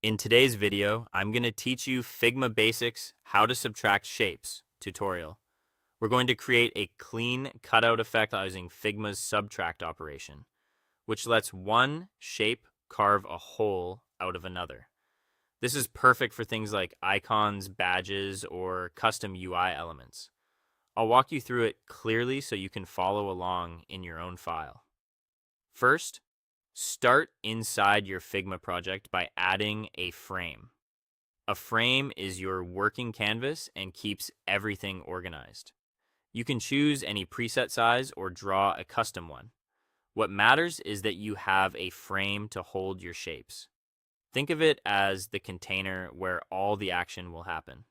In today's video, I'm going to teach you Figma Basics How to Subtract Shapes tutorial. We're going to create a clean cutout effect using Figma's subtract operation, which lets one shape carve a hole out of another. This is perfect for things like icons, badges, or custom UI elements. I'll walk you through it clearly so you can follow along in your own file. First, start inside your Figma project by adding a frame. A frame is your working canvas and keeps everything organized. You can choose any preset size or draw a custom one. What matters is that you have a frame to hold your shapes. Think of it as the container where all the action will happen.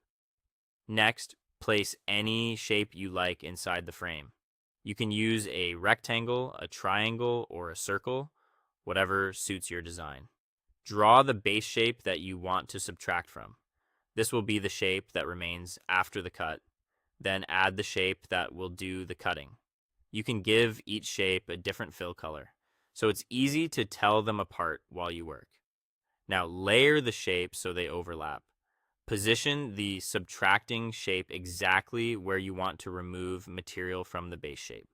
Next, place any shape you like inside the frame. You can use a rectangle, a triangle, or a circle, whatever suits your design. Draw the base shape that you want to subtract from. This will be the shape that remains after the cut. Then add the shape that will do the cutting. You can give each shape a different fill color, so it's easy to tell them apart while you work. Now layer the shapes so they overlap. Position the subtracting shape exactly where you want to remove material from the base shape.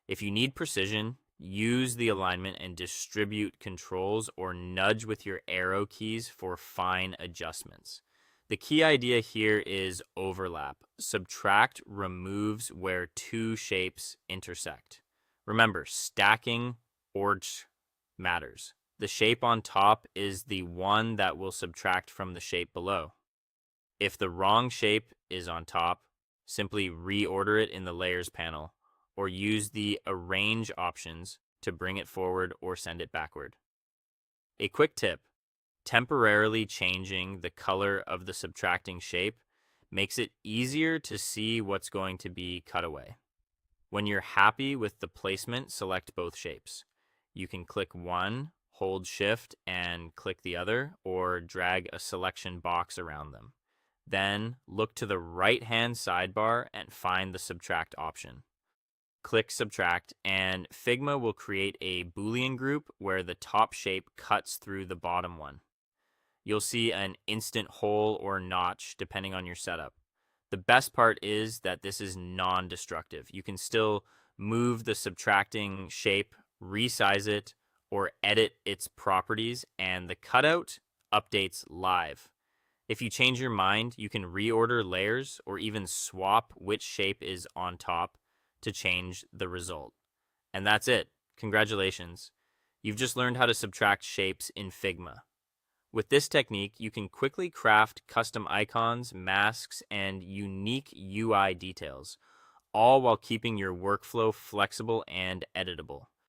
If you need precision, use the alignment and distribute controls or nudge with your arrow keys for fine adjustments. The key idea here is overlap. Subtract removes where two shapes intersect. Remember, stacking orch matters. The shape on top is the one that will subtract from the shape below. If the wrong shape is on top, simply reorder it in the Layers panel, or use the Arrange options to bring it forward or send it backward. A quick tip: temporarily changing the color of the subtracting shape makes it easier to see what's going to be cut away. When you're happy with the placement, select both shapes. You can click one, hold Shift, and click the other, or drag a selection box around them. Then look to the right-hand sidebar and find the subtract option. Click subtract, and Figma will create a Boolean group where the top shape cuts through the bottom one. You'll see an instant hole or notch depending on your setup. The best part is that this is non-destructive. You can still move the subtracting shape, resize it, or edit its properties, and the cutout updates live. If you change your mind, you can reorder layers or even swap which shape is on top to change the result. And that's it. Congratulations. You've just learned how to subtract shapes in Figma. With this technique, you can quickly craft custom icons, masks, and unique UI details, all while keeping your workflow flexible and editable.